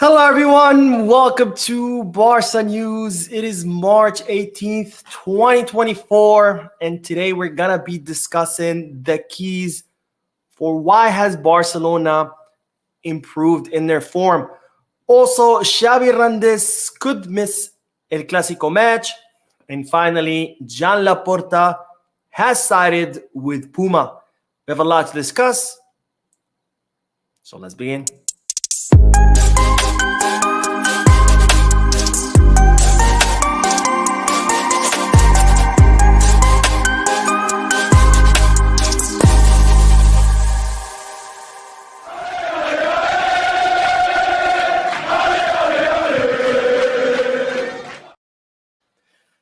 Hello, everyone. Welcome to Barca News. It is March 18th, 2024, and today we're going to be discussing the keys for why has Barcelona improved in their form. Also, Xavi Hernandez could miss El Clasico match. And finally, Jan Laporta has sided with Puma. We have a lot to discuss, so let's begin.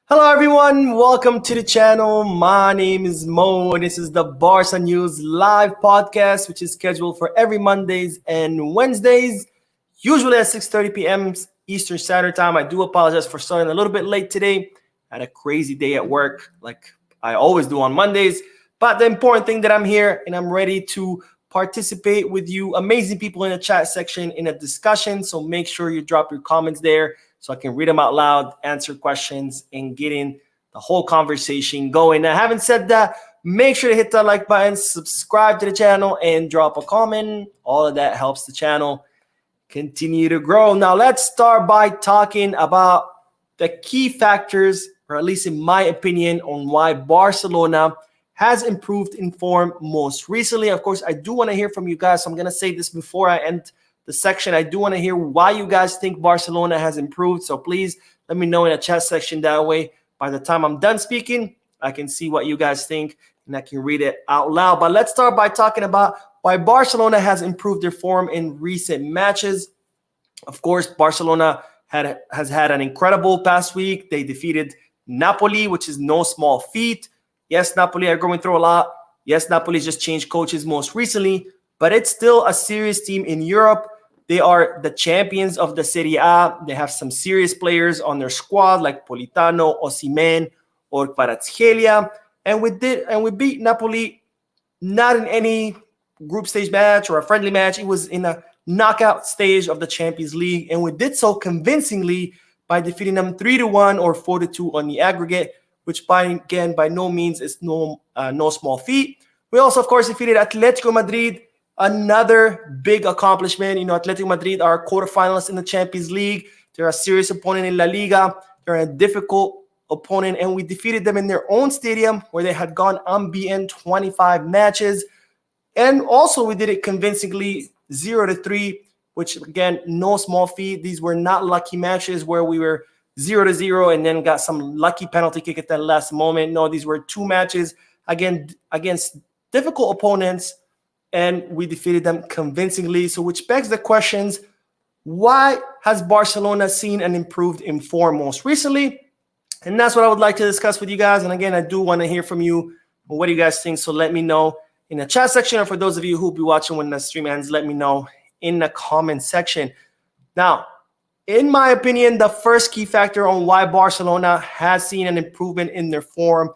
Hello everyone, welcome to the channel. My name is Mo and this is the Barca News live podcast, which is scheduled for every Mondays and Wednesdays, usually at 6:30 p.m. Eastern Standard Time. I do apologize for starting a little bit late today. I had a crazy day at work like I always do on Mondays, but the important thing that I'm here and I'm ready to participate with you amazing people in the chat section in a discussion. So make sure you drop your comments there so I can read them out loud, answer questions, and get in the whole conversation going. Now, having said that, make sure to hit that like button, subscribe to the channel, and drop a comment. All of that helps the channel continue to grow. Now, let's start by talking about the key factors, or at least in my opinion, on why Barcelona has improved in form most recently. Of course, I do want to hear from you guys, so I'm going to say this before I end the section. I do want to hear why you guys think Barcelona has improved. So please let me know in the chat section. That way, by the time I'm done speaking, I can see what you guys think and I can read it out loud. But let's start by talking about why Barcelona has improved their form in recent matches. Of course, Barcelona has had an incredible past week. They defeated Napoli, which is no small feat. Yes, Napoli are going through a lot. Yes, Napoli just changed coaches most recently, but it's still a serious team in Europe. They are the champions of the Serie A. They have some serious players on their squad like Politano, Osimhen, or Kvaratskhelia. And we beat Napoli not in any group stage match or a friendly match. It was in a knockout stage of the Champions League. And we did so convincingly by defeating them 3-1 or 4-2 on the aggregate, which by no means is no small feat. We also, of course, defeated Atletico Madrid. Another big accomplishment. You know, Atletico Madrid are quarterfinalists in the Champions League. They're a serious opponent in La Liga. They're a difficult opponent, and we defeated them in their own stadium where they had gone unbeaten 25 matches. And also we did it convincingly 0-3, which again, no small feat. These were not lucky matches where we were 0-0 and then got some lucky penalty kick at that last moment. No, these were two matches again against difficult opponents, and we defeated them convincingly. So which begs the questions, why has Barcelona seen an improved in form most recently? And that's what I would like to discuss with you guys. And again, I do want to hear from you. What do you guys think? So let me know in the chat section, or for those of you who will be watching when the stream ends, let me know in the comment section. Now, in my opinion, the first key factor on why Barcelona has seen an improvement in their form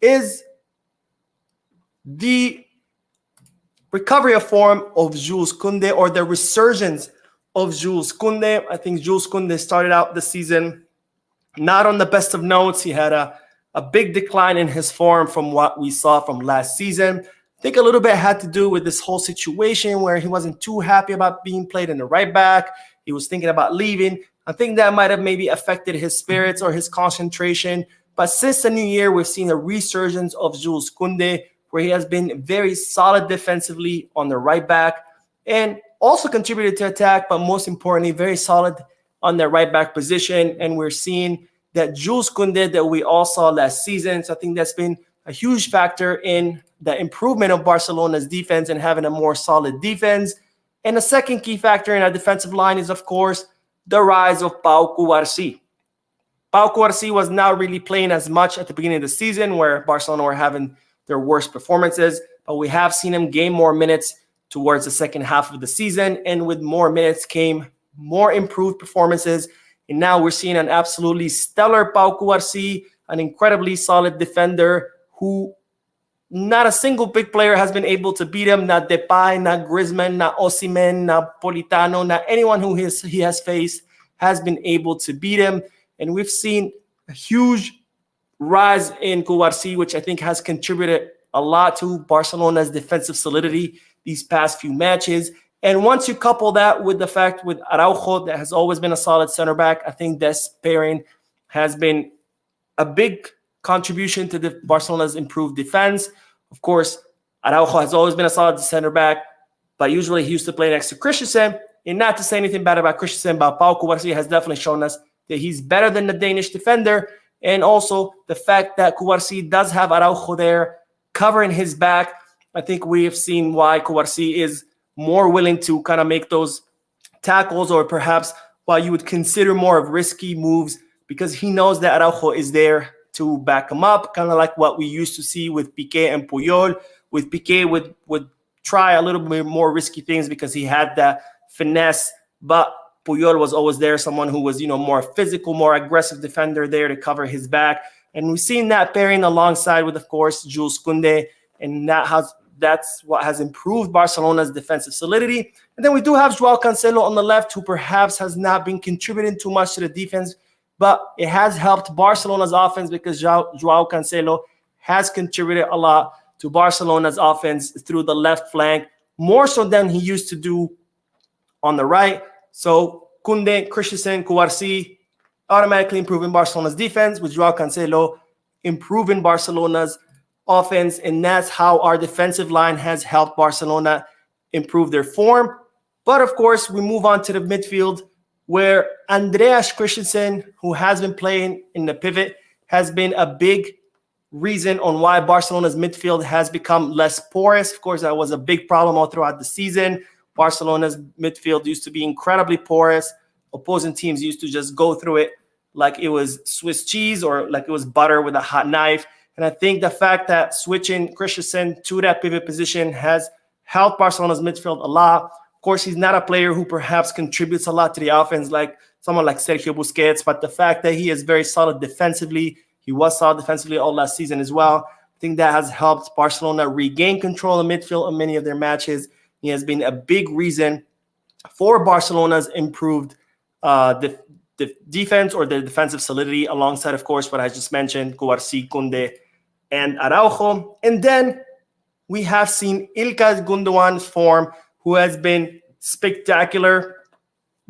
is the recovery of form of Jules Koundé, or the resurgence of Jules Koundé. I think Jules Koundé started out the season not on the best of notes. He had a big decline in his form from what we saw from last season. I think a little bit had to do with this whole situation where he wasn't too happy about being played in the right back. He was thinking about leaving. I think that might have maybe affected his spirits or his concentration. But since the new year, we've seen a resurgence of Jules Koundé, where he has been very solid defensively on the right back and also contributed to attack, but most importantly, very solid on the right back position. And we're seeing that Jules Koundé that we all saw last season. So I think that's been a huge factor in the improvement of Barcelona's defense and having a more solid defense. And the second key factor in our defensive line is, of course, the rise of Pau Cubarsí. Pau Cubarsí was not really playing as much at the beginning of the season, where Barcelona were having their worst performances, but we have seen him gain more minutes towards the second half of the season, and with more minutes came more improved performances. And now we're seeing an absolutely stellar Pau Cubarsí, an incredibly solid defender who not a single big player has been able to beat him. Not Depay, not Griezmann, not Osimhen, not Politano, not anyone who he has faced has been able to beat him. And we've seen a huge rise in Cubarsí, which I think has contributed a lot to Barcelona's defensive solidity these past few matches. And once you couple that with the fact with Araujo, that has always been a solid center back, I think this pairing has been a big contribution to the Barcelona's improved defense. Of course, Araujo has always been a solid center back, but usually he used to play next to Christensen. And not to say anything bad about Christensen, but Pau Cubarsí has definitely shown us that he's better than the Danish defender. And also the fact that Cubarsí does have Araujo there covering his back. I think we have seen why Cubarsí is more willing to kind of make those tackles, or perhaps why you would consider more of risky moves, because he knows that Araujo is there to back him up, kind of like what we used to see with Piqué and Puyol. With Piqué would try a little bit more risky things because he had that finesse, but Puyol was always there, someone who was, more physical, more aggressive defender there to cover his back. And we've seen that pairing alongside with, of course, Jules Koundé, and that's what has improved Barcelona's defensive solidity. And then we do have Joao Cancelo on the left, who perhaps has not been contributing too much to the defense, but it has helped Barcelona's offense because Joao Cancelo has contributed a lot to Barcelona's offense through the left flank, more so than he used to do on the right. So Koundé, Christensen, Cubarsí automatically improving Barcelona's defense, with Joao Cancelo improving Barcelona's offense, and that's how our defensive line has helped Barcelona improve their form. But of course, we move on to the midfield, where Andreas Christensen, who has been playing in the pivot, has been a big reason on why Barcelona's midfield has become less porous. Of course, that was a big problem all throughout the season. Barcelona's midfield used to be incredibly porous. Opposing teams used to just go through it like it was Swiss cheese or like it was butter with a hot knife. And I think the fact that switching Christensen to that pivot position has helped Barcelona's midfield a lot. Of course, he's not a player who perhaps contributes a lot to the offense like someone like Sergio Busquets, but the fact that he is very solid defensively, he was solid defensively all last season as well. I think that has helped Barcelona regain control of midfield in many of their matches. He has been a big reason for Barcelona's improved defense, or the defensive solidity, alongside, of course, what I just mentioned, Cubarsí, Koundé, and Araujo. And then we have seen İlkay Gündoğan's form, who has been spectacular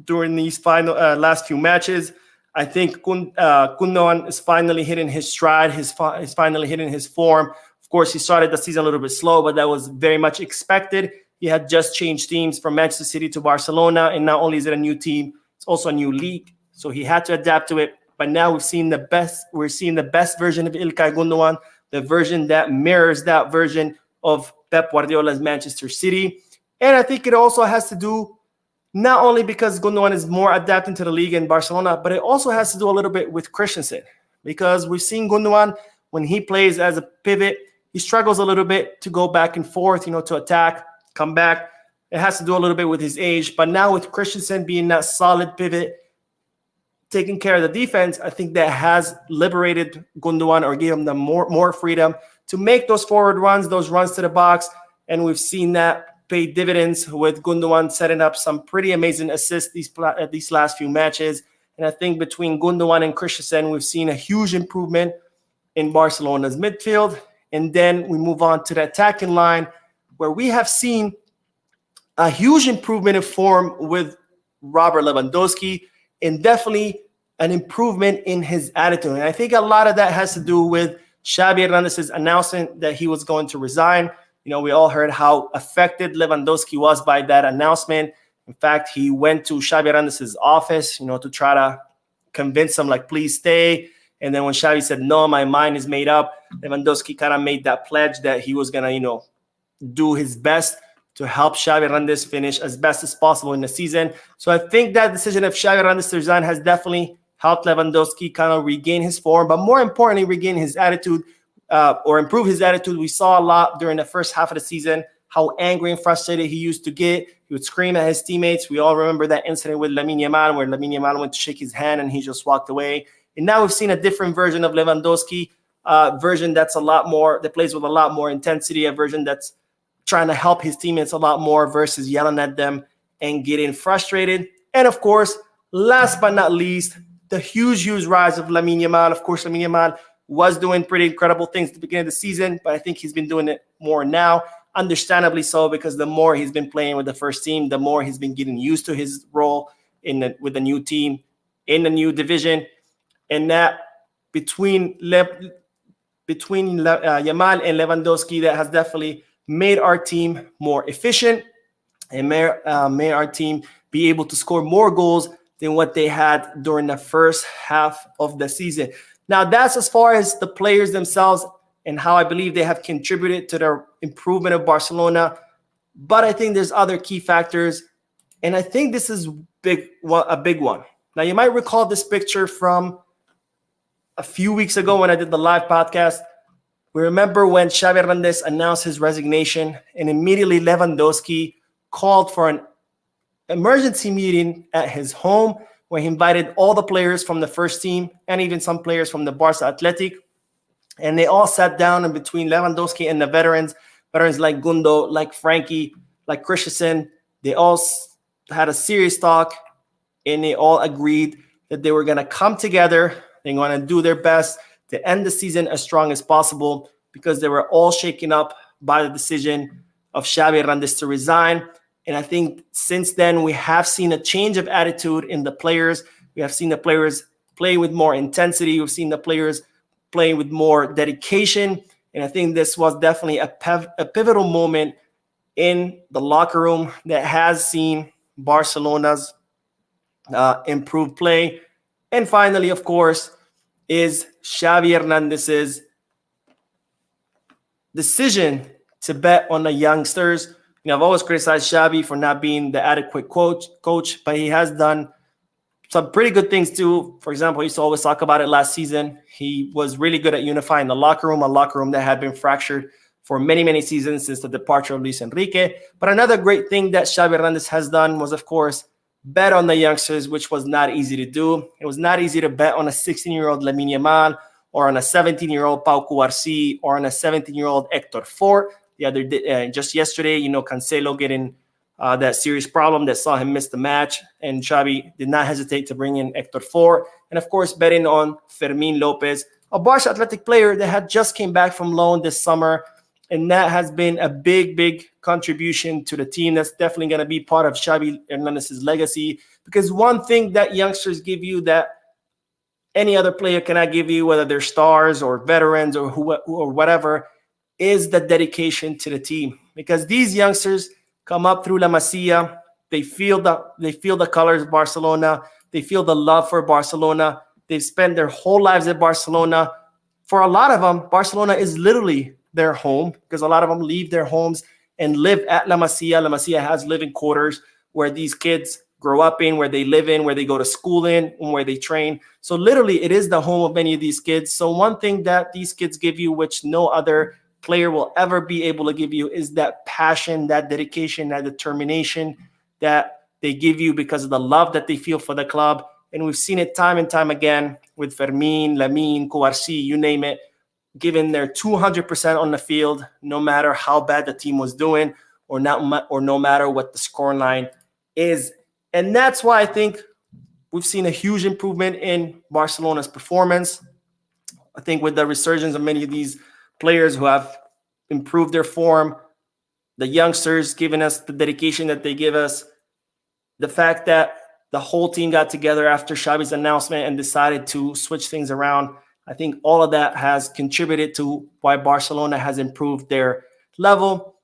during these last few matches. I think Gündoğan is finally hitting his stride. He's finally hitting his form. Of course, he started the season a little bit slow, but that was very much expected. He had just changed teams from Manchester City to Barcelona, and not only is it a new team, it's also a new league. So he had to adapt to it. But now we're seeing the best version of İlkay Gündoğan, the version that mirrors that version of Pep Guardiola's Manchester City. And I think it also has to do not only because Gündoğan is more adapting to the league in Barcelona, but it also has to do a little bit with Christensen, because we've seen Gündoğan, when he plays as a pivot, he struggles a little bit to go back and forth, to attack, come back. It has to do a little bit with his age. But now with Christensen being that solid pivot, taking care of the defense, I think that has liberated Gündoğan, or gave him the more freedom to make those forward runs, those runs to the box. And we've seen that pay dividends, with Gündoğan setting up some pretty amazing assists these last few matches. And I think between Gündoğan and Christensen, we've seen a huge improvement in Barcelona's midfield. And then we move on to the attacking line, where we have seen a huge improvement in form with Robert Lewandowski, and definitely an improvement in his attitude. And I think a lot of that has to do with Xavi Hernandez's announcement that he was going to resign. We all heard how affected Lewandowski was by that announcement. In fact, he went to Xavi Hernandez's office, to try to convince him, like, please stay. And then when Xavi said, no, my mind is made up, Lewandowski kind of made that pledge that he was going to, do his best to help Xavi Hernandez finish as best as possible in the season. So I think that decision of Xavi Hernandez to resign has definitely helped Lewandowski kind of regain his form, but more importantly, regain his attitude, or improve his attitude. We saw a lot during the first half of the season, how angry and frustrated he used to get. He would scream at his teammates. We all remember that incident with Lamine Yamal, where Lamine Yamal went to shake his hand and he just walked away. And now we've seen a different version of Lewandowski, version that's a lot more, that plays with a lot more intensity, a version that's trying to help his teammates a lot more versus yelling at them and getting frustrated. And of course, last but not least, the huge rise of Lamine Yamal. Of course, Lamine Yamal was doing pretty incredible things at the beginning of the season, but I think he's been doing it more now, understandably so, because the more he's been playing with the first team, the more he's been getting used to his role with the new team in the new division. And that between Yamal and Lewandowski, that has definitely made our team more efficient and made our team be able to score more goals than what they had during the first half of the season. Now, that's as far as the players themselves and how I believe they have contributed to the improvement of Barcelona. But I think there's other key factors, and I think this is a big one. Now, you might recall this picture from a few weeks ago when I did the live podcast. We remember when Xavi Hernandez announced his resignation, and immediately Lewandowski called for an emergency meeting at his home where he invited all the players from the first team and even some players from the Barca Athletic. And they all sat down in between Lewandowski and the veterans like Gundo, like Frankie, like Christensen. They all had a serious talk, and they all agreed that they were going to come together. They're going to do their best to end the season as strong as possible, because they were all shaken up by the decision of Xavi Hernandez to resign. And I think since then, we have seen a change of attitude in the players. We have seen the players play with more intensity. We've seen the players playing with more dedication. And I think this was definitely a pivotal moment in the locker room that has seen Barcelona's improved play. And finally, of course, is Xavi Hernandez's decision to bet on the youngsters. You know, I've always criticized Xavi for not being the adequate coach, but he has done some pretty good things too. For example, he used to always talk about it last season. He was really good at unifying the locker room, a locker room that had been fractured for many, many seasons since the departure of Luis Enrique. But another great thing that Xavi Hernandez has done was, of course, bet on the youngsters, which was not easy to do. It was not easy to bet on a 16-year-old Lamine Yamal, or on a 17-year-old Pau Cubarsí, or on a 17-year-old Hector Fort. The other day, just yesterday, Cancelo getting that serious problem that saw him miss the match, and Xavi did not hesitate to bring in Hector Fort. And of course, betting on Fermin Lopez, a Barca Athletic player that had just came back from loan this summer, and that has been a big, big contribution to the team. That's definitely going to be part of Xavi Hernandez's legacy, because one thing that youngsters give you that any other player cannot give you, whether they're stars or veterans or whatever, is the dedication to the team. Because these youngsters come up through La Masia, they feel the colors of Barcelona, they feel the love for Barcelona. They've spent their whole lives at Barcelona. For a lot of them, Barcelona is literally their home, because a lot of them leave their homes and live at La Masia. La Masia has living quarters where these kids grow up in, where they live in, where they go to school in, and where they train. So literally, it is the home of many of these kids. So one thing that these kids give you, which no other player will ever be able to give you, is that passion, that dedication, that determination that they give you because of the love that they feel for the club. And we've seen it time and time again with Fermin, Lamine, Cubarsí, you name it, giving their 200% on the field, no matter how bad the team was doing, or no matter what the scoreline is. And that's why I think we've seen a huge improvement in Barcelona's performance. I think with the resurgence of many of these players who have improved their form, the youngsters giving us the dedication that they give us, the fact that the whole team got together after Xavi's announcement and decided to switch things around, I think all of that has contributed to why Barcelona has improved their level.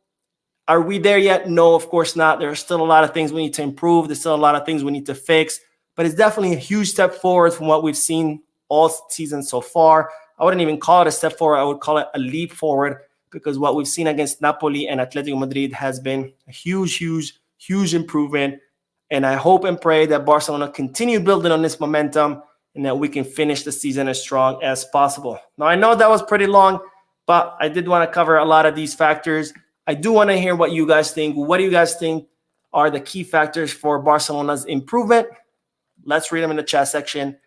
Are we there yet? No, of course not. There are still a lot of things we need to improve. There's still a lot of things we need to fix, but it's definitely a huge step forward from what we've seen all season so far. I wouldn't even call it a step forward. I would call it a leap forward, because what we've seen against Napoli and Atletico Madrid has been a huge, huge, huge improvement. And I hope and pray that Barcelona continue building on this momentum and that we can finish the season as strong as possible. Now, I know that was pretty long, but I did want to cover a lot of these factors. I do want to hear what you guys think. What do you guys think are the key factors for Barcelona's improvement? Let's read them in the chat section.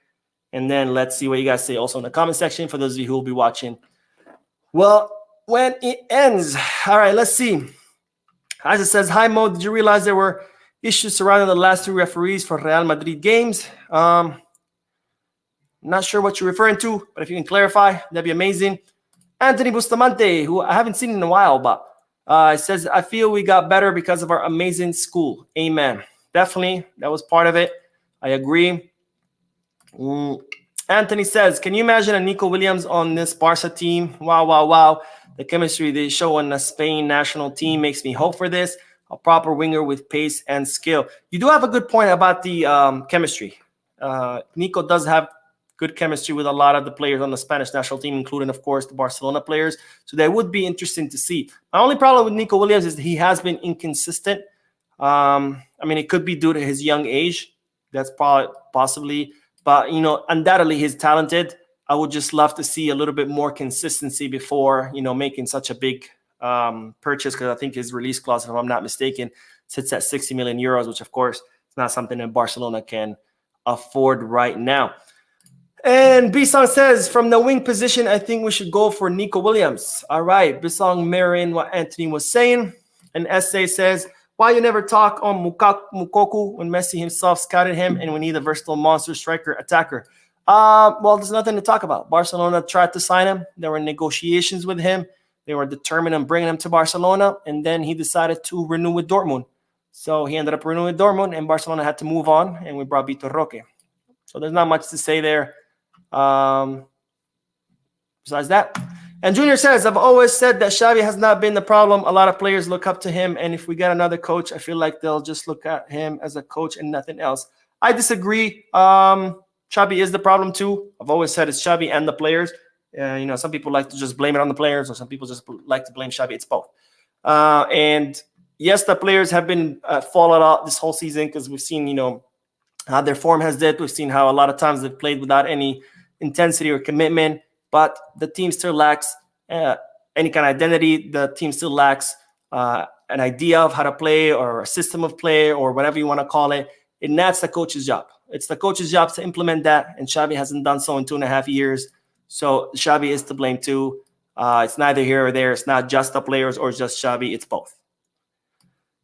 And then let's see what you guys say also in the comment section for those of you who will be watching. Well, when it ends. All right, let's see. As it says, hi Mo, did you realize there were issues surrounding the last 2 referees for Real Madrid games? Not sure what you're referring to, but if you can clarify, that'd be amazing. Anthony Bustamante, who I haven't seen in a while, but says, I feel we got better because of our amazing school. Amen. Definitely, that was part of it. I agree. Anthony says, can you imagine a Nico Williams on this Barca team? Wow, wow, wow. The chemistry they show on the Spain national team makes me hope for this. A proper winger with pace and skill. You do have a good point about the chemistry. Nico does have good chemistry with a lot of the players on the Spanish national team, including, of course, the Barcelona players. So that would be interesting to see. My only problem with Nico Williams is that he has been inconsistent. I mean, it could be due to his young age. That's probably possibly. But, you know, undoubtedly he's talented. I would just love to see a little bit more consistency before, you know, making such a big purchase, because I think his release clause, if I'm not mistaken, sits at 60 million euros, which, of course, is not something that Barcelona can afford right now. And Bisong says, from the wing position, I think we should go for Nico Williams. All right, Bisong mirroring what Anthony was saying. And Essay says, why you never talk on Mukoku when Messi himself scouted him and we need a versatile monster striker attacker? Well, there's nothing to talk about. Barcelona tried to sign him. There were negotiations with him. They were determined on bringing him to Barcelona, and then he decided to renew with Dortmund. So he ended up renewing with Dortmund, and Barcelona had to move on, and we brought Vitor Roque. So there's not much to say there. Besides that. And Junior says, I've always said that Xavi has not been the problem. A lot of players look up to him, and if we get another coach, I feel like they'll just look at him as a coach and nothing else. I disagree. Xavi is the problem too. I've always said it's Xavi and the players. You know, some people like to just blame it on the players, or some people just like to blame Xavi. It's both. And yes, the players have been falling out this whole season, because we've seen, you know, how their form has dipped. We've seen how a lot of times they've played without any intensity or commitment, but the team still lacks any kind of identity. The team still lacks an idea of how to play, or a system of play, or whatever you want to call it. And that's the coach's job. It's the coach's job to implement that, and Xavi hasn't done so in 2.5 years. So Xavi is to blame too. It's neither here or there. It's not just the players or just Xavi. It's both.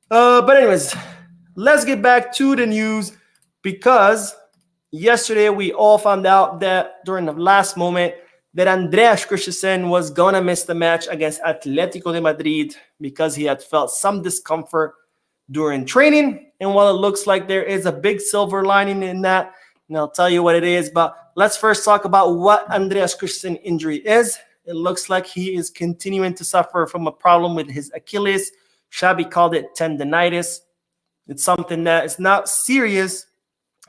But anyways, let's get back to the news, because yesterday we all found out that during the last moment that Andreas Christensen was going to miss the match against Atletico de Madrid because he had felt some discomfort during training. And while it looks like there is a big silver lining in that, and I'll tell you what it is, but let's first talk about what Andreas Christensen's injury is. It looks like he is continuing to suffer from a problem with his Achilles. Xavi called it tendonitis. It's something that is not serious,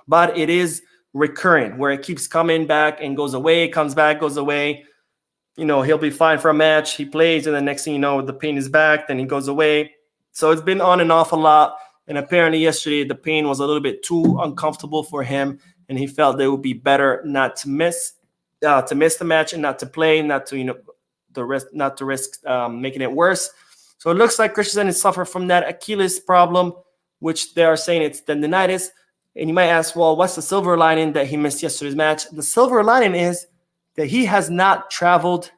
but it is recurrent, where it keeps coming back and goes away, comes back, goes away. You know, he'll be fine for a match. He plays, and the next thing you know, the pain is back, then he goes away. So it's been on and off a lot. And apparently yesterday the pain was a little bit too uncomfortable for him, and he felt that it would be better not to miss the match and not to play, not to risk making it worse. So it looks like Christensen is suffering from that Achilles problem, which they are saying it's tendonitis. And you might ask, well, what's the silver lining that he missed yesterday's match? The silver lining is that he has not traveled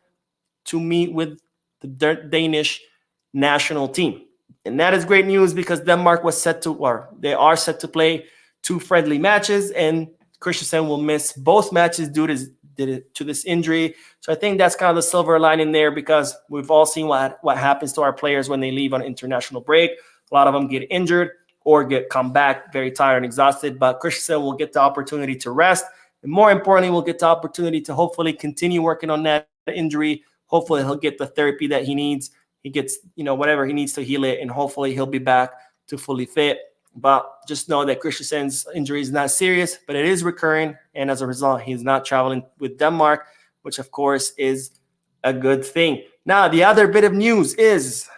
to meet with the Danish national team. And that is great news, because Denmark they are set to play 2 friendly matches, and Christensen will miss both matches due to this injury. So I think that's kind of the silver lining there, because we've all seen what happens to our players when they leave on international break. A lot of them get injured or come back very tired and exhausted, but Christensen will get the opportunity to rest. And more importantly, we'll get the opportunity to hopefully continue working on that injury. Hopefully he'll get the therapy that he needs. He gets, whatever he needs to heal it, and hopefully he'll be back to fully fit. But just know that Christensen's injury is not serious, but it is recurring, and as a result, he's not traveling with Denmark, which of course is a good thing. Now, the other bit of news is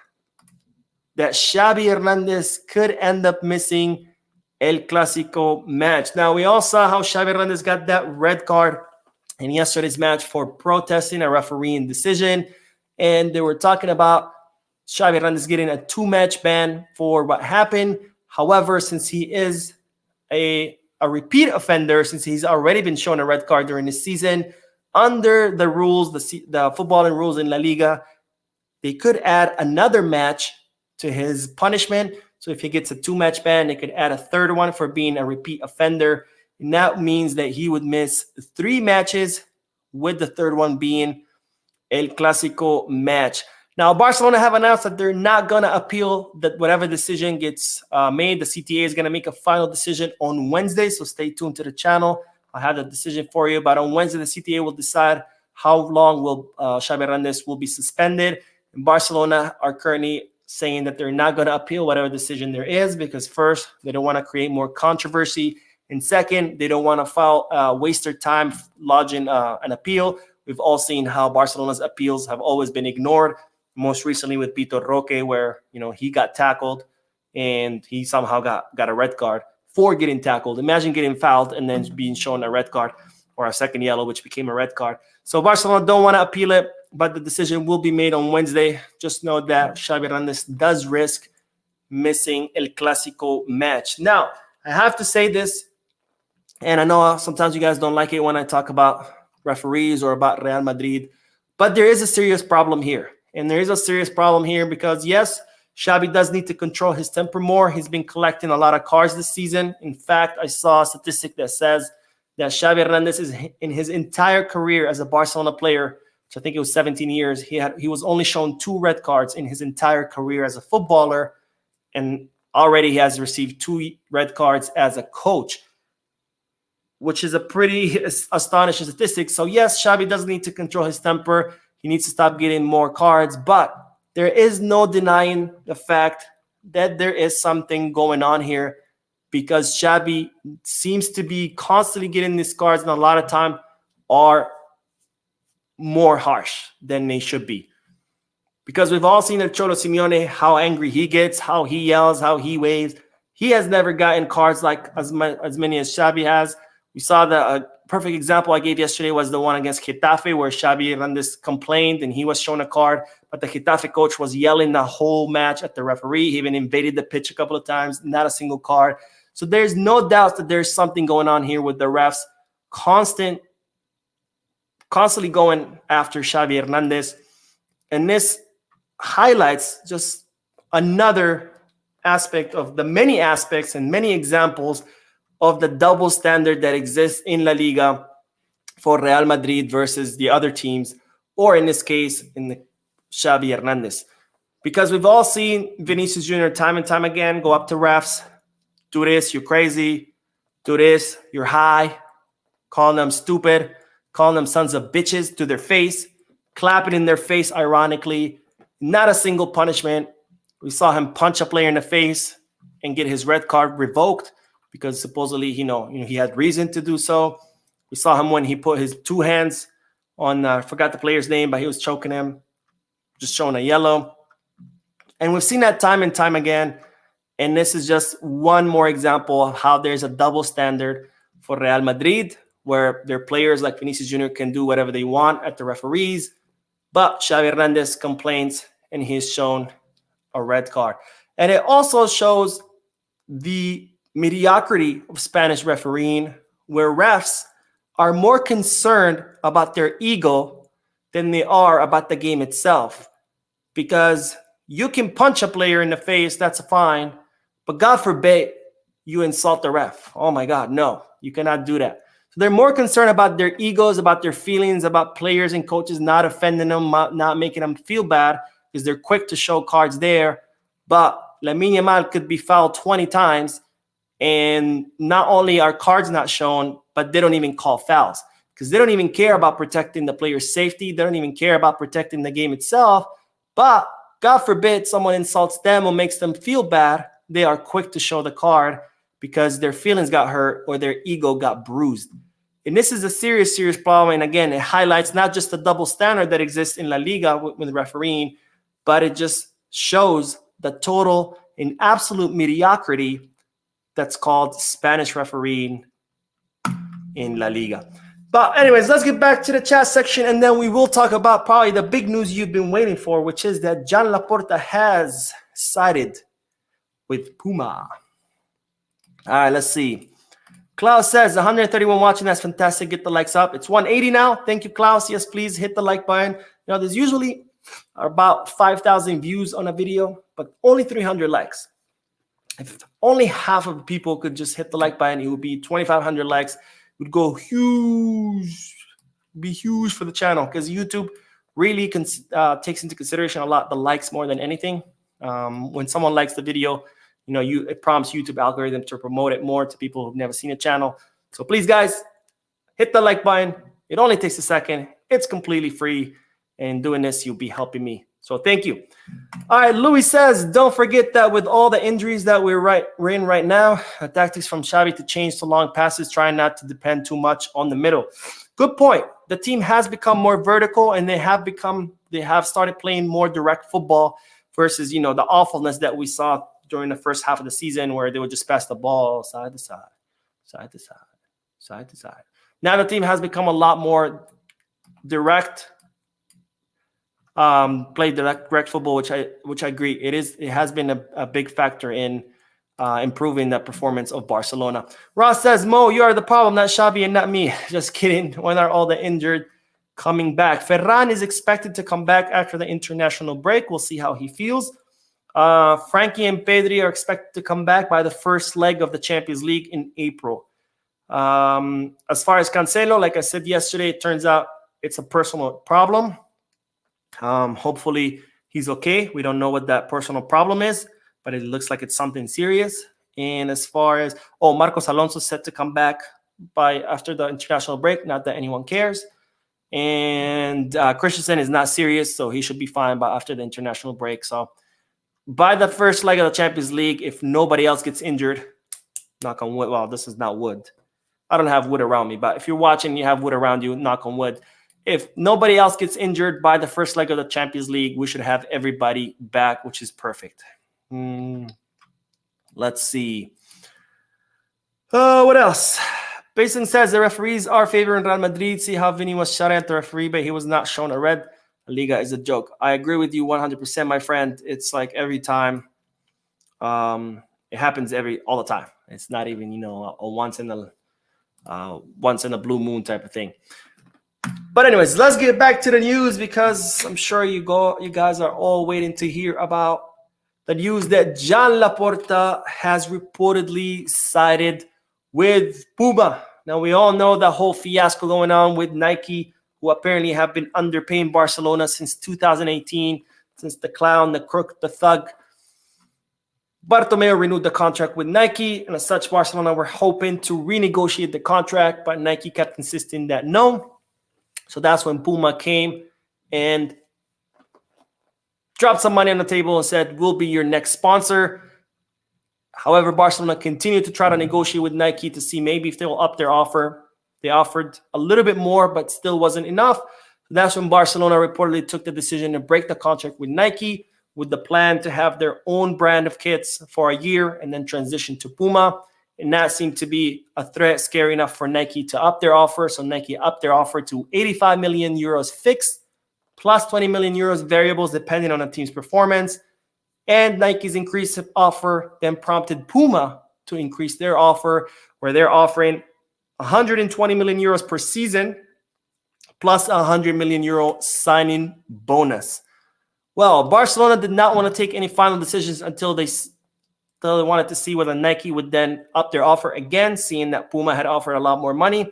that Xavi Hernandez could end up missing El Clasico match. Now, we all saw how Xavi Hernandez got that red card in yesterday's match for protesting a refereeing decision. And they were talking about Xavi Hernandez getting a 2-match ban for what happened. However, since he is a a repeat offender since he's already been shown a red card during the season. Under the rules, the footballing rules in La Liga, they could add another match to his punishment. So if he gets a 2-match ban, they could add a third one for being a repeat offender. And that means that he would miss 3 matches, with the third one being El Clasico match. Now, Barcelona have announced that they're not going to appeal that whatever decision gets made. The CTA is going to make a final decision on Wednesday, so stay tuned to the channel. I'll have the decision for you. But on Wednesday, the CTA will decide how long will Xavi Hernandez will be suspended. And Barcelona are currently saying that they're not going to appeal whatever decision there is because, first, they don't want to create more controversy. And second, they don't want to waste their time lodging an appeal. We've all seen how Barcelona's appeals have always been ignored. Most recently with Vitor Roque, where he got tackled and he somehow got a red card for getting tackled. Imagine getting fouled and then being shown a red card or a second yellow, which became a red card. So Barcelona don't want to appeal it, but the decision will be made on Wednesday. Just know that Xavi Hernandez does risk missing El Clasico match. Now, I have to say this, and I know sometimes you guys don't like it when I talk about referees or about Real Madrid, but there is a serious problem here. And there is a serious problem here because, yes, Xavi does need to control his temper more. He's been collecting a lot of cards this season. In fact, I saw a statistic that says that Xavi Hernandez is in his entire career as a Barcelona player, which I think it was 17 years, he was only shown 2 red cards in his entire career as a footballer, and already he has received 2 red cards as a coach, which is a pretty astonishing statistic. So, yes, Xavi does need to control his temper. He needs to stop getting more cards, but there is no denying the fact that there is something going on here because Xavi seems to be constantly getting these cards, and a lot of time are more harsh than they should be. Because we've all seen El Cholo Simeone, how angry he gets, how he yells, how he waves. He has never gotten cards like as many as Xavi has. We saw the perfect example I gave yesterday was the one against Getafe where Xavi Hernandez complained and he was shown a card, but the Getafe coach was yelling the whole match at the referee. He even invaded the pitch a couple of times, not a single card. So there's no doubt that there's something going on here with the refs constantly going after Xavi Hernandez. And this highlights just another aspect of the many aspects and many examples of the double standard that exists in La Liga for Real Madrid versus the other teams, or in this case, in the Xavi Hernandez. Because we've all seen Vinicius Jr. time and time again go up to refs, do this, you're crazy, do this, you're high, calling them stupid, calling them sons of bitches to their face, clapping in their face ironically, not a single punishment. We saw him punch a player in the face and get his red card revoked because supposedly, he had reason to do so. We saw him when he put his 2 hands on, I forgot the player's name, but he was choking him, just showing a yellow. And we've seen that time and time again. And this is just one more example of how there's a double standard for Real Madrid, where their players like Vinicius Jr. can do whatever they want at the referees. But Xavi Hernandez complains and he's shown a red card. And it also shows the mediocrity of Spanish refereeing, where refs are more concerned about their ego than they are about the game itself. Because you can punch a player in the face, that's fine, but God forbid you insult the ref. Oh my God, no, you cannot do that. So they're more concerned about their egos, about their feelings, about players and coaches not offending them, not making them feel bad, because they're quick to show cards there. But Lamine Yamal could be fouled 20 times, and not only are cards not shown, but they don't even call fouls because they don't even care about protecting the player's safety. They don't even care about protecting the game itself. But God forbid someone insults them or makes them feel bad, they are quick to show the card because their feelings got hurt or their ego got bruised. And this is a serious, serious problem. And again, it highlights not just the double standard that exists in La Liga with refereeing, but it just shows the total and absolute mediocrity that's called Spanish refereeing in La Liga. But anyways, let's get back to the chat section, and then we will talk about probably the big news you've been waiting for, which is that John Laporta has sided with Puma. All right, let's see. Klaus says 131 watching. That's fantastic. Get the likes up. It's 180 now. Thank you, Klaus. Yes, please hit the like button. There's usually about 5,000 views on a video, but only 300 likes. If only half of the people could just hit the like button, it would be 2,500 likes. It would go huge, be huge for the channel, because YouTube really takes into consideration a lot the likes more than anything. When someone likes the video, it prompts YouTube algorithm to promote it more to people who've never seen a channel. So please, guys, hit the like button. It only takes a second. It's completely free. And doing this, you'll be helping me. So thank you. All right, Louis says, don't forget that with all the injuries that we're in right now, tactics from Xavi to change to long passes, trying not to depend too much on the middle. Good point. The team has become more vertical, and they have started playing more direct football versus, the awfulness that we saw during the first half of the season, where they would just pass the ball side to side, side to side, side to side. Now the team has become a lot more direct, play direct football, which I agree. It has been a big factor in improving the performance of Barcelona. Ross says, Mo, you are the problem, not Xavi and not me. Just kidding. When are all the injured coming back? Ferran is expected to come back after the international break. We'll see how he feels. Frankie and Pedri are expected to come back by the first leg of the Champions League in April. As far as Cancelo, like I said yesterday, it turns out it's a personal problem. Hopefully he's okay. We don't know what that personal problem is, but it looks like it's something serious. And as far as, Marcos Alonso set to come back after the international break, not that anyone cares. And Christensen is not serious, so he should be fine after the international break. So by the first leg of the Champions League, if nobody else gets injured, knock on wood. Well, this is not wood. I don't have wood around me, but if you're watching, you have wood around you, knock on wood. If nobody else gets injured by the first leg of the Champions League, we should have everybody back, which is perfect. Let's see. What else? Basin says the referees are favoring Real Madrid. See how Vinny was shouting at the referee, but he was not shown a red. La Liga is a joke. I agree with you 100%, my friend. It's like every time. It happens all the time. It's not even, a once in a blue moon type of thing. But anyways, let's get back to the news, because I'm sure you guys are all waiting to hear about the news that Joan Laporta has reportedly sided with Puma. Now, we all know the whole fiasco going on with Nike, who apparently have been underpaying Barcelona since 2018, since the clown, the crook, the thug, Bartomeu renewed the contract with Nike, and as such, Barcelona were hoping to renegotiate the contract, but Nike kept insisting that no. So that's when Puma came and dropped some money on the table and said, we'll be your next sponsor. However, Barcelona continued to try to negotiate with Nike to see maybe if they will up their offer. They offered a little bit more, but still wasn't enough. That's when Barcelona reportedly took the decision to break the contract with Nike, with the plan to have their own brand of kits for a year and then transition to Puma. And that seemed to be a threat scary enough for Nike to up their offer. So Nike upped their offer to 85 million euros fixed, plus 20 million euros variables depending on the team's performance. And Nike's increased offer then prompted Puma to increase their offer, where they're offering 120 million euros per season, plus a 100 million euro signing bonus. Well, Barcelona did not want to take any final decisions until they wanted to see whether Nike would then up their offer again, seeing that Puma had offered a lot more money.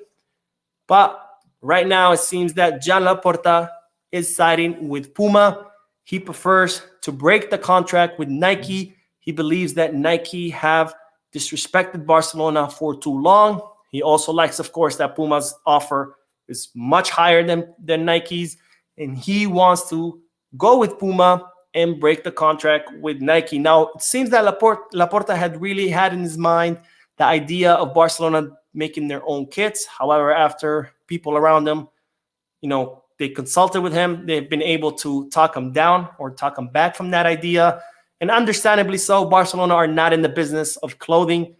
But right now, it seems that Joan Laporta is siding with Puma. He prefers to break the contract with Nike. He believes that Nike have disrespected Barcelona for too long. He also likes, of course, that Puma's offer is much higher than Nike's, and he wants to go with Puma and break the contract with Nike. Now, it seems that Laporta had really had in his mind the idea of Barcelona making their own kits. However, after people around him, they consulted with him, they've been able to talk him down or talk him back from that idea. And understandably so, Barcelona are not in the business of clothing.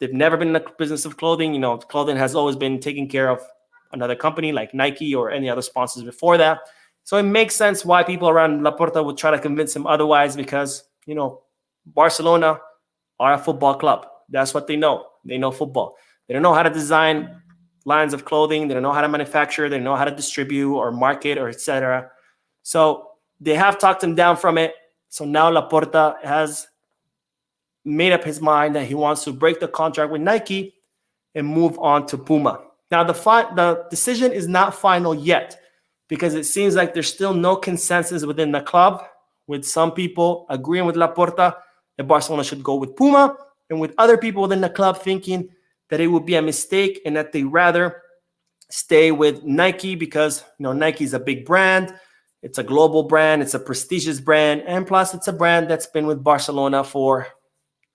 They've never been in the business of clothing. Clothing has always been taken care of another company like Nike or any other sponsors before that. So it makes sense why people around Laporta would try to convince him otherwise, because, Barcelona are a football club. That's what they know. They know football. They don't know how to design lines of clothing. They don't know how to manufacture. They don't know how to distribute or market or etc. So they have talked him down from it. So now Laporta has made up his mind that he wants to break the contract with Nike and move on to Puma. Now, the decision is not final yet because it seems like there's still no consensus within the club, with some people agreeing with Laporta that Barcelona should go with Puma, and with other people within the club thinking that it would be a mistake and that they rather stay with Nike because Nike is a big brand. It's a global brand. It's a prestigious brand. And plus, it's a brand that's been with Barcelona for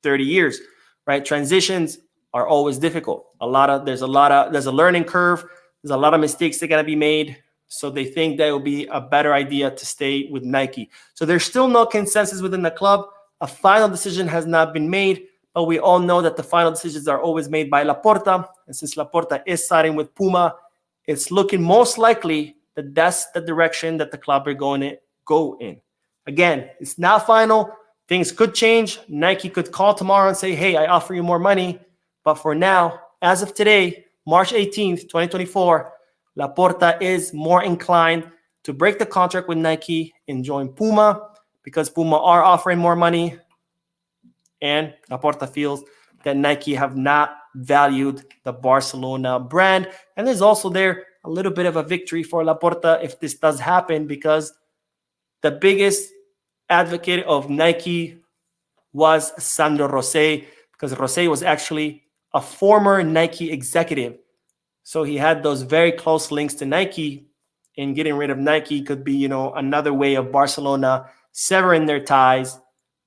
30 years, right? Transitions are always difficult. There's a learning curve. There's a lot of mistakes that got to be made. So they think that it will be a better idea to stay with Nike. So there's still no consensus within the club. A final decision has not been made, but we all know that the final decisions are always made by Laporta. And since Laporta is siding with Puma, it's looking most likely that that's the direction that the club are going to go in. Again, it's not final. Things could change. Nike could call tomorrow and say, hey, I offer you more money. But for now, as of today, March 18th, 2024, Laporta is more inclined to break the contract with Nike and join Puma because Puma are offering more money. And Laporta feels that Nike have not valued the Barcelona brand. And there's also there a little bit of a victory for Laporta if this does happen, because the biggest advocate of Nike was Sandro Rosé, because Rosé was actually a former Nike executive. So he had those very close links to Nike, and getting rid of Nike could be, another way of Barcelona severing their ties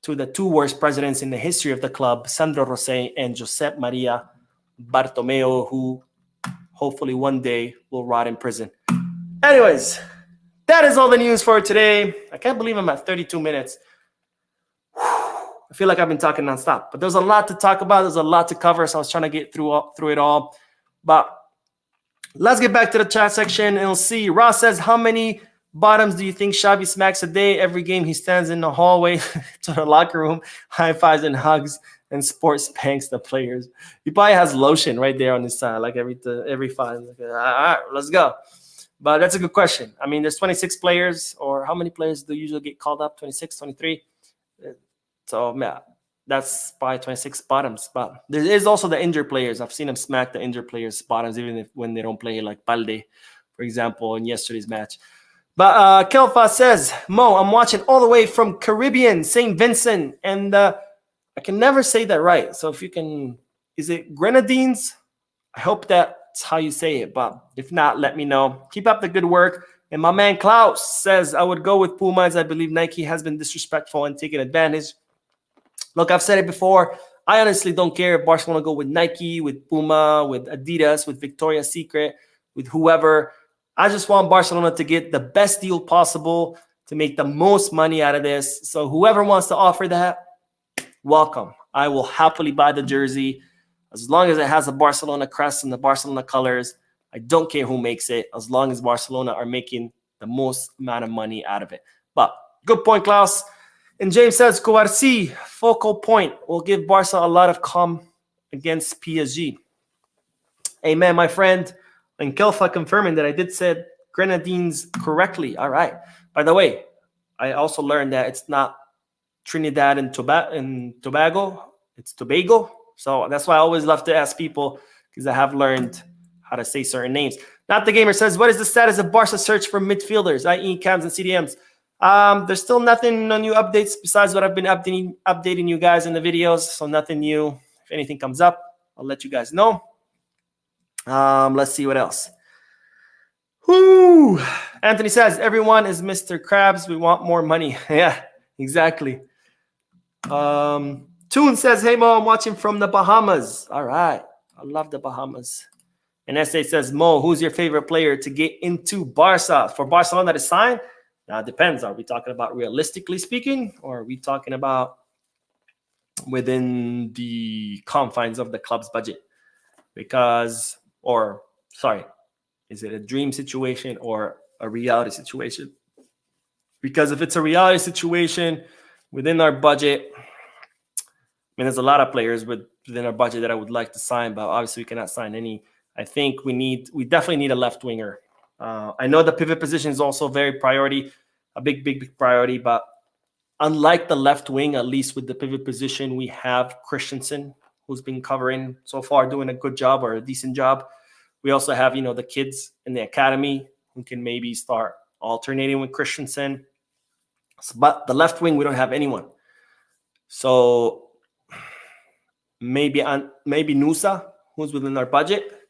to the two worst presidents in the history of the club, Sandro Rosé and Josep Maria Bartomeu, who hopefully one day will rot in prison. Anyways, that is all the news for today. I can't believe I'm at 32 minutes. I feel like I've been talking nonstop, but there's a lot to talk about. There's a lot to cover, so I was trying to get through it all. But let's get back to the chat section and we'll see. Ross says, how many bottoms do you think Xavi smacks a day? Every game he stands in the hallway to the locker room, high fives and hugs, and sports spanks the players. He probably has lotion right there on his side, like every five. Like, all right, let's go. But that's a good question. I mean, there's 26 players, or how many players do usually get called up? 26, 23? So, yeah, that's probably 26 bottoms. But there is also the injured players. I've seen him smack the injured players' bottoms, even when they don't play, like Balde, for example, in yesterday's match. But Kelfa says, Mo, I'm watching all the way from Caribbean, St. Vincent. And I can never say that right. So if you can, is it Grenadines? I hope that's how you say it. But if not, let me know. Keep up the good work. And my man Klaus says, I would go with Puma as I believe Nike has been disrespectful and taken advantage. Look, I've said it before. I honestly don't care if Barcelona go with Nike, with Puma, with Adidas, with Victoria's Secret, with whoever. I just want Barcelona to get the best deal possible to make the most money out of this. So whoever wants to offer that, welcome. I will happily buy the jersey as long as it has a Barcelona crest and the Barcelona colors. I don't care who makes it, as long as Barcelona are making the most amount of money out of it. But good point, Klaus. And James says, Kouarsi, focal point, will give Barca a lot of calm against PSG. Amen, my friend. And Kelfa confirming that I did say Grenadines correctly. All right. By the way, I also learned that it's not Trinidad and Tobago. It's Tobago. So that's why I always love to ask people, because I have learned how to say certain names. Not the Gamer says, what is the status of Barca search for midfielders, i.e. cams and CDMs? There's still nothing, no new updates besides what I've been updating you guys in the videos. So nothing new. If anything comes up, I'll let you guys know. Let's see what else. Whoo! Anthony says, everyone is Mr. Krabs. We want more money. Yeah, exactly. Toon says, hey, Mo, I'm watching from the Bahamas. All right. I love the Bahamas. And SA says, Mo, who's your favorite player to get into Barca? For Barcelona to sign? Now, it depends. Are we talking about realistically speaking, or are we talking about within the confines of the club's budget? Is it a dream situation or a reality situation? Because if it's a reality situation within our budget, I mean, there's a lot of players with within our budget that I would like to sign, but obviously we cannot sign any. I think we definitely need a left winger. I know the pivot position is also very priority, a big priority, but unlike the left wing, at least with the pivot position, we have Christensen, who's been covering so far, doing a good job or a decent job. We also have, the kids in the academy who can maybe start alternating with Christensen. But the left wing, we don't have anyone. So maybe Nusa, who's within our budget,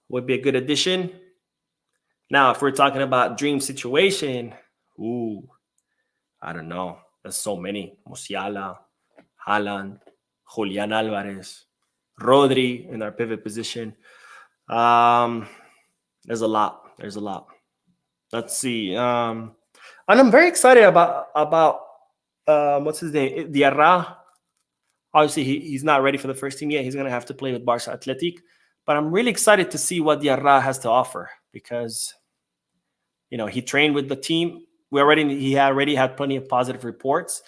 would be a good addition. Now, if we're talking about dream situation, I don't know. There's so many. Musiala, Haaland, Julian Alvarez, Rodri in our pivot position. There's a lot. Let's see. And I'm very excited about what's his name? Diarra. Obviously, he's not ready for the first team yet. He's going to have to play with Barca Athletic. But I'm really excited to see what Diarra has to offer because, he trained with the team. He already had plenty of positive reports.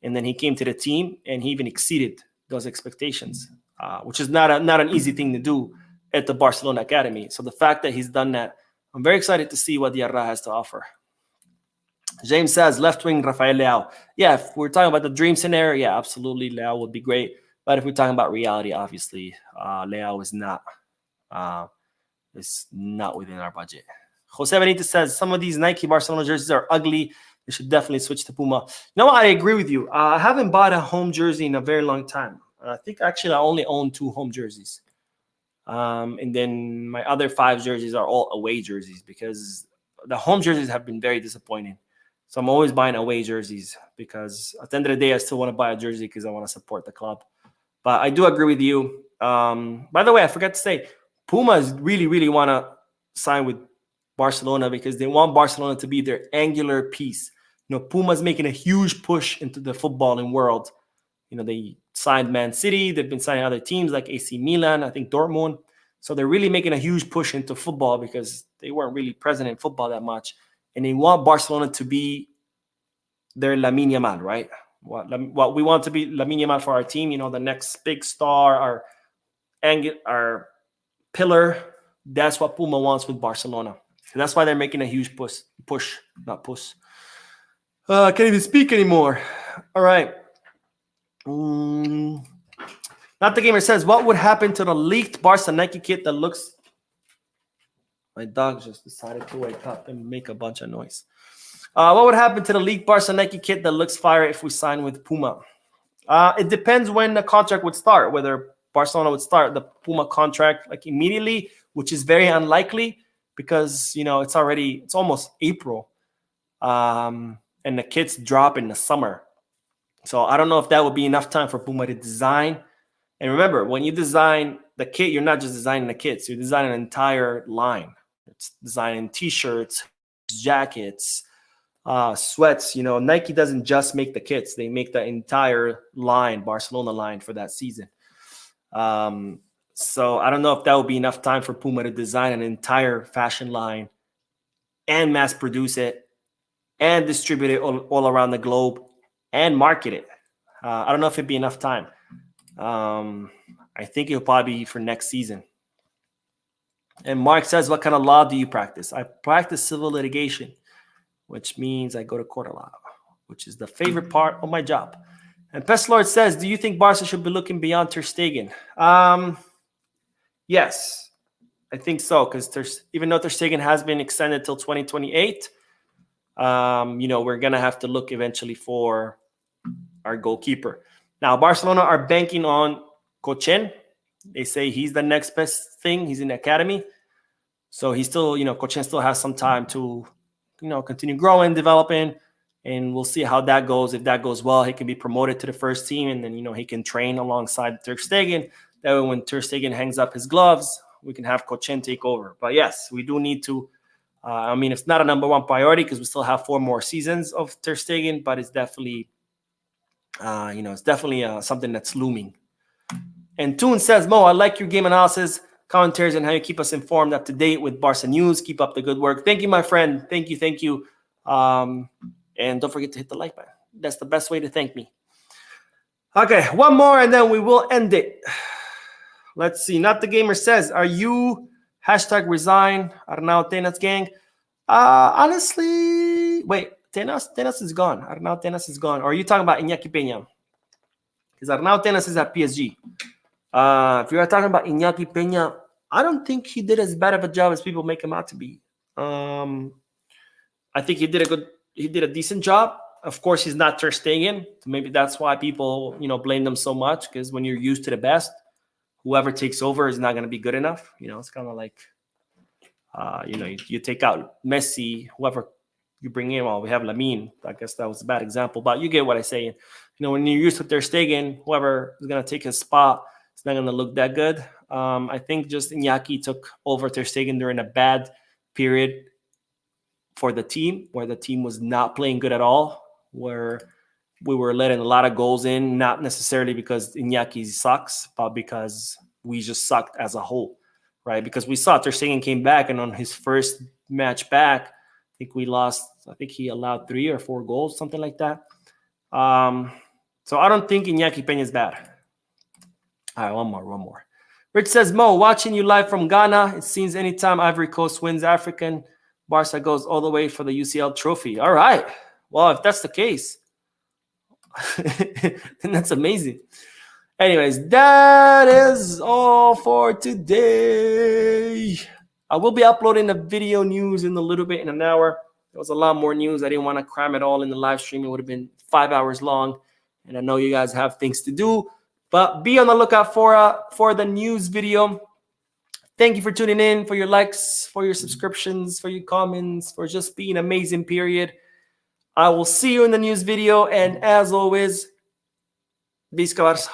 And then he came to the team and he even exceeded those expectations, which is not an easy thing to do at the Barcelona Academy. So the fact that he's done that, I'm very excited to see what Diarra has to offer. James says, left wing, Rafael Leao. Yeah, if we're talking about the dream scenario, yeah, absolutely, Leao would be great. But if we're talking about reality, obviously, Leao is not within our budget. Jose Benitez says, some of these Nike Barcelona jerseys are ugly. They should definitely switch to Puma. I agree with you. I haven't bought a home jersey in a very long time. I think actually I only own 2 home jerseys. And then my other 5 jerseys are all away jerseys because the home jerseys have been very disappointing. So I'm always buying away jerseys because at the end of the day, I still want to buy a jersey because I want to support the club. But I do agree with you. By the way, I forgot to say, Pumas really want to sign with Barcelona because they want Barcelona to be their angular piece. Puma's making a huge push into the footballing world. They signed Man City. They've been signing other teams like AC Milan, I think Dortmund. So they're really making a huge push into football because they weren't really present in football that much. And they want Barcelona to be their Lamine Yamal, right? What we want to be Lamine Yamal for our team, the next big star, our pillar. That's what Puma wants with Barcelona. And that's why they're making a huge push. I can't even speak anymore. All right. Not the Gamer says, what would happen to the leaked Barca Nike kit that looks... My dog just decided to wake up and make a bunch of noise. What would happen to the leaked Barca Nike kit that looks fire if we sign with Puma? It depends when the contract would start, whether Barcelona would start the Puma contract like immediately, which is very unlikely because, it's almost April. And the kits drop in the summer. So I don't know if that would be enough time for Puma to design. And remember, when you design the kit, you're not just designing the kits. You're designing an entire line. It's designing T-shirts, jackets, sweats. Nike doesn't just make the kits. They make the entire line, Barcelona line, for that season. So I don't know if that would be enough time for Puma to design an entire fashion line and mass produce it and distribute it all around the globe and market it. I don't know if it'd be enough time. I think it'll probably be for next season. And Mark says, what kind of law do you practice? I practice civil litigation, which means I go to court a lot, which is the favorite part of my job. And Pest Lord says, do you think Barca should be looking beyond Ter Stegen? Yes, I think so, because even though Ter Stegen has been extended till 2028, we're going to have to look eventually for our goalkeeper. Now, Barcelona are banking on Kochen. They say he's the next best thing. He's in the academy. So he's still, Kochen still has some time to, continue growing, developing, and we'll see how that goes. If that goes well, he can be promoted to the first team, and then, he can train alongside Ter Stegen. That way, when Ter Stegen hangs up his gloves, we can have Kochen take over. But yes, we do need to, it's not a number one priority because we still have 4 more seasons of Ter Stegen, but it's definitely, something that's looming. And Toon says, Mo, I like your game analysis, commentaries, and how you keep us informed, up to date with Barca news. Keep up the good work. Thank you, my friend. Thank you. And don't forget to hit the like button. That's the best way to thank me. Okay, one more and then we will end it. Let's see. Not the Gamer says, are you hashtag resign Arnau Tenas gang? Honestly, wait. Tenas is gone. Arnau Tenas is gone. Or are you talking about Iñaki Peña? Because Arnau Tenas is at PSG. If you are talking about Iñaki Peña, I don't think he did as bad of a job as people make him out to be. I think he did a decent job. Of course, he's not Ter Stegen. Maybe that's why people, blame them so much, because when you're used to the best, whoever takes over is not going to be good enough. It's kind of like, you take out Messi, whoever you bring in. Well, we have Lamine. I guess that was a bad example, but you get what I'm saying. When you're used to Ter Stegen, whoever is going to take his spot, it's not going to look that good. I think just Iñaki took over Ter Stegen during a bad period for the team, where the team was not playing good at all, where we were letting a lot of goals in, not necessarily because Iñaki sucks, but because we just sucked as a whole, right? Because we saw Ter Stegen came back, and on his first match back, I think we lost. I think he allowed 3 or 4 goals, something like that. So I don't think Iñaki Peña is bad. All right, one more. Rich says, Mo, watching you live from Ghana, it seems anytime Ivory Coast wins African, Barca goes all the way for the UCL trophy. All right. Well, if that's the case, then that's amazing. Anyways, that is all for today. I will be uploading the video news in a little bit, in an hour. There was a lot more news. I didn't want to cram it all in the live stream. It would have been 5 hours long, and I know you guys have things to do. But be on the lookout for the news video. Thank you for tuning in, for your likes, for your subscriptions, for your comments, for just being amazing, period. I will see you in the news video. And as always, Visca Barça.